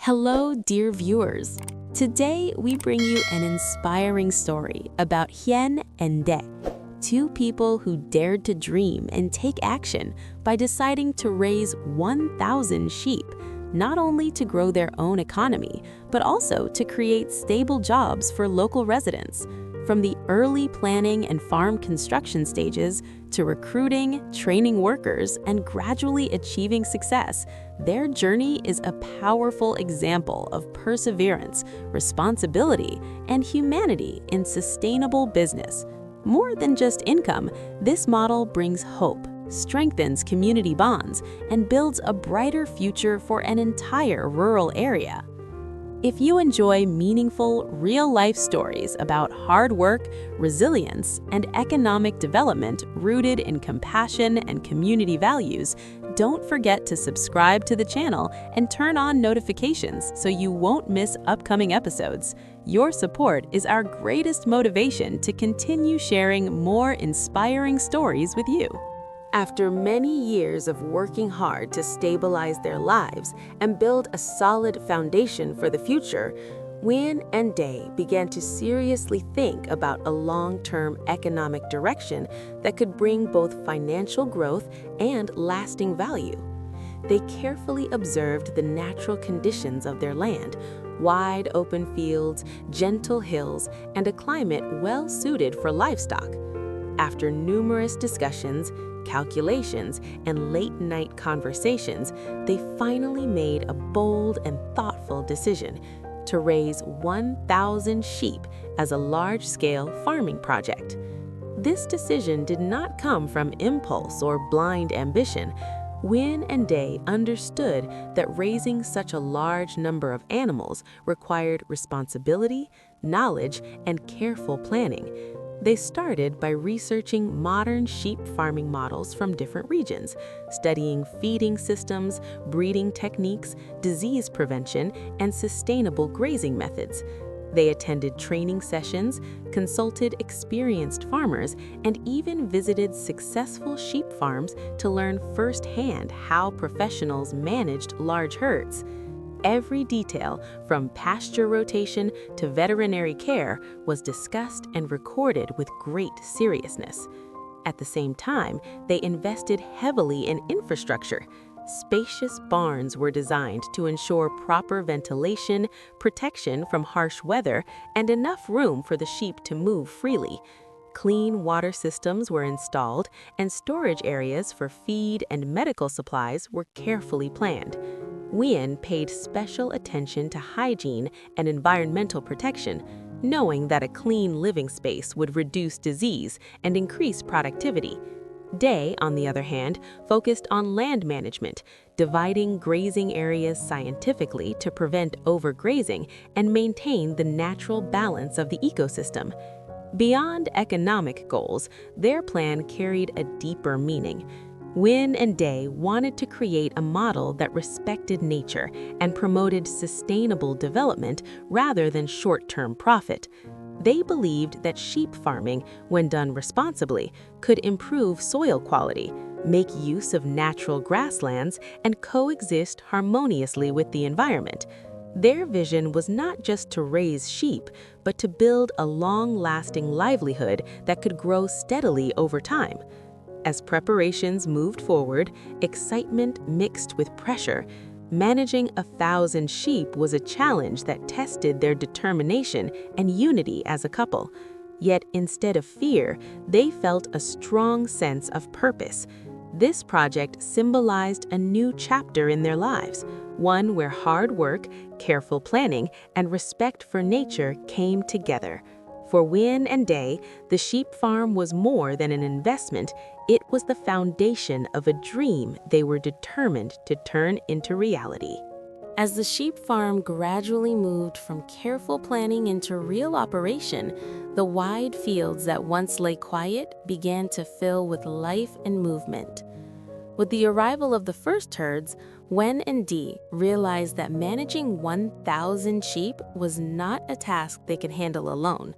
Hello, dear viewers. Today, we bring you an inspiring story about Huyen and De, two people who dared to dream and take action by deciding to raise 1,000 sheep, not only to grow their own economy, but also to create stable jobs for local residents. From the early planning and farm construction stages to recruiting, training workers, and gradually achieving success, their journey is a powerful example of perseverance, responsibility, and humanity in sustainable business. More than just income, this model brings hope, strengthens community bonds, and builds a brighter future for an entire rural area. If you enjoy meaningful, real-life stories about hard work, resilience, and economic development rooted in compassion and community values, don't forget to subscribe to the channel and turn on notifications so you won't miss upcoming episodes. Your support is our greatest motivation to continue sharing more inspiring stories with you. After many years of working hard to stabilize their lives and build a solid foundation for the future, Huyen and De began to seriously think about a long-term economic direction that could bring both financial growth and lasting value. They carefully observed the natural conditions of their land: wide open fields, gentle hills, and a climate well-suited for livestock. After numerous discussions, calculations, and late-night conversations, they finally made a bold and thoughtful decision to raise 1,000 sheep as a large-scale farming project. This decision did not come from impulse or blind ambition. Huyen and De understood that raising such a large number of animals required responsibility, knowledge, and careful planning. They started by researching modern sheep farming models from different regions, studying feeding systems, breeding techniques, disease prevention, and sustainable grazing methods. They attended training sessions, consulted experienced farmers, and even visited successful sheep farms to learn firsthand how professionals managed large herds. Every detail, from pasture rotation to veterinary care, was discussed and recorded with great seriousness. At the same time, they invested heavily in infrastructure. Spacious barns were designed to ensure proper ventilation, protection from harsh weather, and enough room for the sheep to move freely. Clean water systems were installed, and storage areas for feed and medical supplies were carefully planned. Huyen paid special attention to hygiene and environmental protection, knowing that a clean living space would reduce disease and increase productivity. De, on the other hand, focused on land management, dividing grazing areas scientifically to prevent overgrazing and maintain the natural balance of the ecosystem. Beyond economic goals, their plan carried a deeper meaning. Huyen and De wanted to create a model that respected nature and promoted sustainable development rather than short-term profit. They believed that sheep farming, when done responsibly, could improve soil quality, make use of natural grasslands, and coexist harmoniously with the environment. Their vision was not just to raise sheep, but to build a long-lasting livelihood that could grow steadily over time. As preparations moved forward, excitement mixed with pressure. Managing 1,000 sheep was a challenge that tested their determination and unity as a couple. Yet instead of fear, they felt a strong sense of purpose. This project symbolized a new chapter in their lives, one where hard work, careful planning, and respect for nature came together. For Huyen and De, the sheep farm was more than an investment. It was the foundation of a dream they were determined to turn into reality. As the sheep farm gradually moved from careful planning into real operation, the wide fields that once lay quiet began to fill with life and movement. With the arrival of the first herds, Huyen and De realized that managing 1,000 sheep was not a task they could handle alone.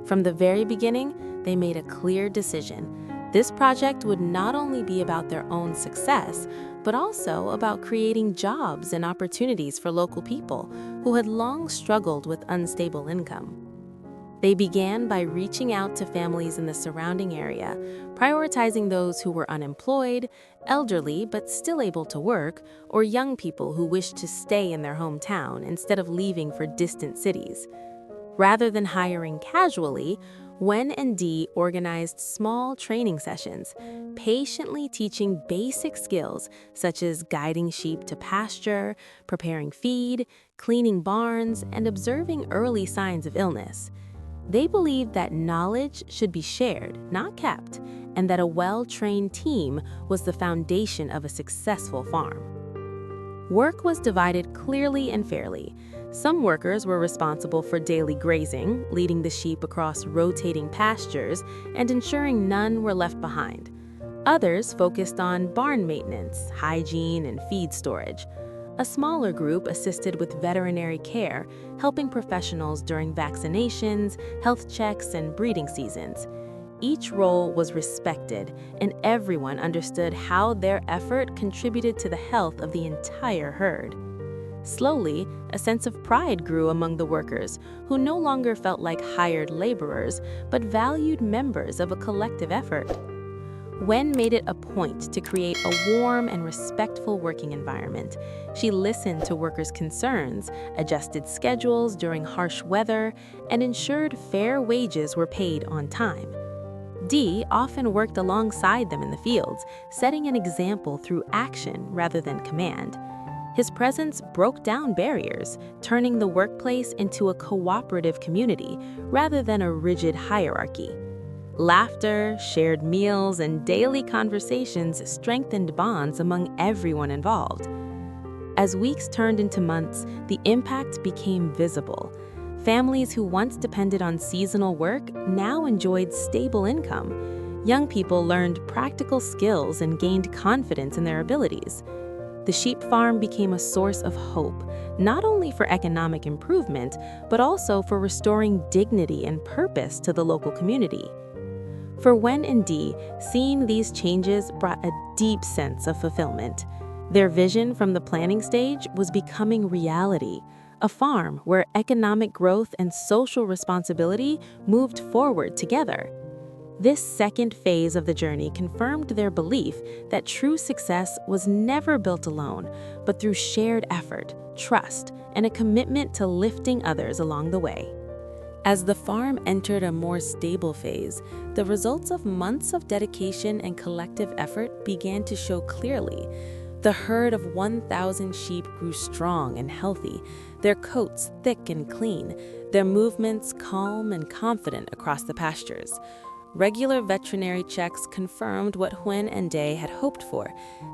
From the very beginning, they made a clear decision. This project would not only be about their own success, but also about creating jobs and opportunities for local people who had long struggled with unstable income. They began by reaching out to families in the surrounding area, prioritizing those who were unemployed, elderly but still able to work, or young people who wished to stay in their hometown instead of leaving for distant cities. Rather than hiring casually, Huyen and Dee organized small training sessions, patiently teaching basic skills such as guiding sheep to pasture, preparing feed, cleaning barns, and observing early signs of illness. They believed that knowledge should be shared, not kept, and that a well-trained team was the foundation of a successful farm. Work was divided clearly and fairly. Some workers were responsible for daily grazing, leading the sheep across rotating pastures and ensuring none were left behind. Others focused on barn maintenance, hygiene, and feed storage. A smaller group assisted with veterinary care, helping professionals during vaccinations, health checks, and breeding seasons. Each role was respected, and everyone understood how their effort contributed to the health of the entire herd. Slowly, a sense of pride grew among the workers, who no longer felt like hired laborers, but valued members of a collective effort. Huyen made it a point to create a warm and respectful working environment. She listened to workers' concerns, adjusted schedules during harsh weather, and ensured fair wages were paid on time. Dee often worked alongside them in the fields, setting an example through action rather than command. His presence broke down barriers, turning the workplace into a cooperative community rather than a rigid hierarchy. Laughter, shared meals, and daily conversations strengthened bonds among everyone involved. As weeks turned into months, the impact became visible. Families who once depended on seasonal work now enjoyed stable income. Young people learned practical skills and gained confidence in their abilities. The sheep farm became a source of hope, not only for economic improvement, but also for restoring dignity and purpose to the local community. For Huyen and Dee, seeing these changes brought a deep sense of fulfillment. Their vision from the planning stage was becoming reality, a farm where economic growth and social responsibility moved forward together. This second phase of the journey confirmed their belief that true success was never built alone, but through shared effort, trust, and a commitment to lifting others along the way. As the farm entered a more stable phase, the results of months of dedication and collective effort began to show clearly. The herd of 1,000 sheep grew strong and healthy, their coats thick and clean, their movements calm and confident across the pastures. Regular veterinary checks confirmed what Huyen and Dee had hoped for.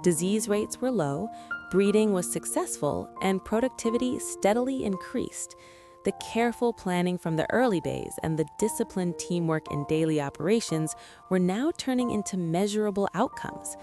Disease rates were low, breeding was successful, and productivity steadily increased. The careful planning from the early days and the disciplined teamwork in daily operations were now turning into measurable outcomes.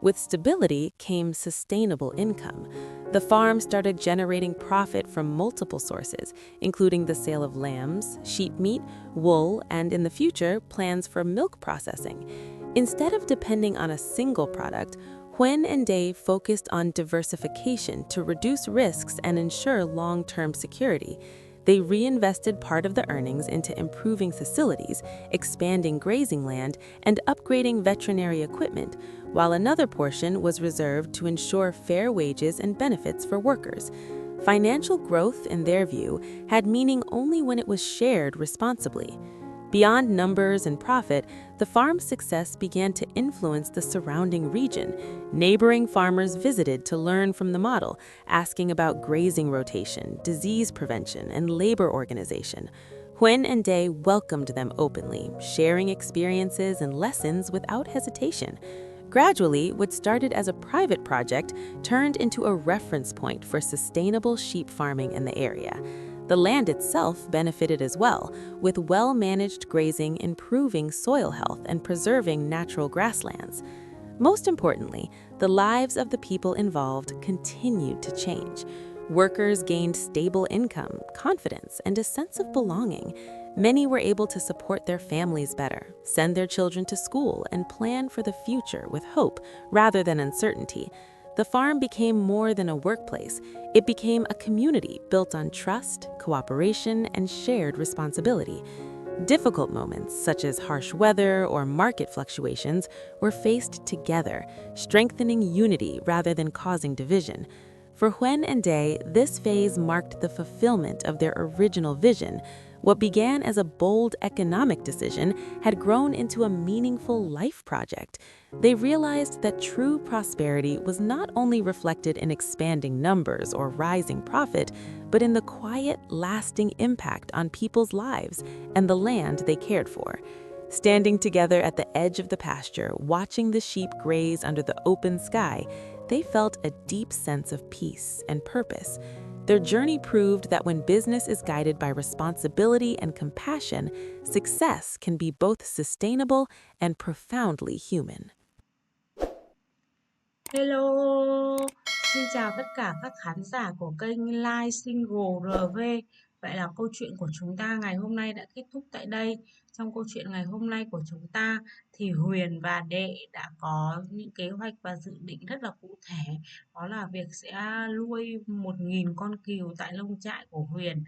With stability came sustainable income. The farm started generating profit from multiple sources, including the sale of lambs, sheep meat, wool, and in the future, plans for milk processing. Instead of depending on a single product, Huyen and Dee focused on diversification to reduce risks and ensure long-term security. They reinvested part of the earnings into improving facilities, expanding grazing land, and upgrading veterinary equipment, while another portion was reserved to ensure fair wages and benefits for workers. Financial growth, in their view, had meaning only when it was shared responsibly. Beyond numbers and profit, the farm's success began to influence the surrounding region. Neighboring farmers visited to learn from the model, asking about grazing rotation, disease prevention, and labor organization. Huyen and Dee welcomed them openly, sharing experiences and lessons without hesitation. Gradually, what started as a private project turned into a reference point for sustainable sheep farming in the area. The land itself benefited as well, with well-managed grazing improving soil health and preserving natural grasslands. Most importantly, the lives of the people involved continued to change. Workers gained stable income, confidence, and a sense of belonging. Many were able to support their families better, send their children to school, and plan for the future with hope rather than uncertainty. The farm became more than a workplace. It became a community built on trust, cooperation, and shared responsibility. Difficult moments, such as harsh weather or market fluctuations, were faced together, strengthening unity rather than causing division. For Huyen and Day, this phase marked the fulfillment of their original vision. What began as a bold economic decision had grown into a meaningful life project. They realized that true prosperity was not only reflected in expanding numbers or rising profit, but in the quiet, lasting impact on people's lives and the land they cared for. Standing together at the edge of the pasture, watching the sheep graze under the open sky, they felt a deep sense of peace and purpose. Their journey proved that when business is guided by responsibility and compassion, success can be both sustainable and profoundly human. Hello, xin chào tất cả các khán giả của kênh Live Single RV. Vậy là câu chuyện của chúng ta ngày hôm nay đã kết thúc tại đây. Trong câu chuyện ngày hôm nay của chúng ta thì Huyền và Đệ đã có những kế hoạch và dự định rất là cụ thể. Đó là việc sẽ nuôi 1.000 con cừu tại lông trại của Huyền.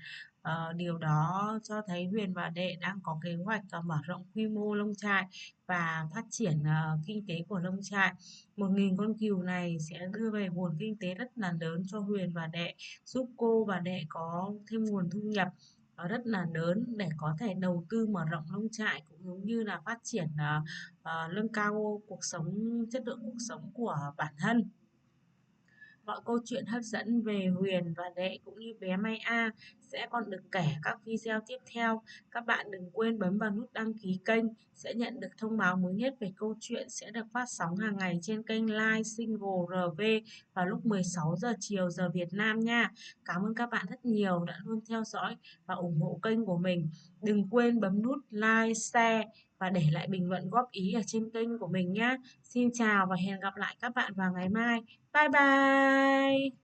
Điều đó cho thấy Huyền và Đệ đang có kế hoạch mở rộng quy mô lông trại và phát triển kinh tế của lông trại. 1.000 con cừu này sẽ đưa về nguồn kinh tế rất là lớn cho Huyền và Đệ, giúp cô và Đệ có thêm nguồn thu nhập rất là lớn để có thể đầu tư mở rộng nông trại cũng giống như là phát triển nâng cao cuộc sống, chất lượng cuộc sống của bản thân. Mọi câu chuyện hấp dẫn về Huyền và Đệ cũng như bé Mai A sẽ còn được kể các video tiếp theo. Các bạn đừng quên bấm vào nút đăng ký kênh sẽ nhận được thông báo mới nhất về câu chuyện sẽ được phát sóng hàng ngày trên kênh Live Single RV vào lúc 16 giờ chiều giờ Việt Nam nha. Cảm ơn các bạn rất nhiều đã luôn theo dõi và ủng hộ kênh của mình. Đừng quên bấm nút like, share và để lại bình luận góp ý ở trên kênh của mình nhé. Xin chào và hẹn gặp lại các bạn vào ngày mai. Bye bye.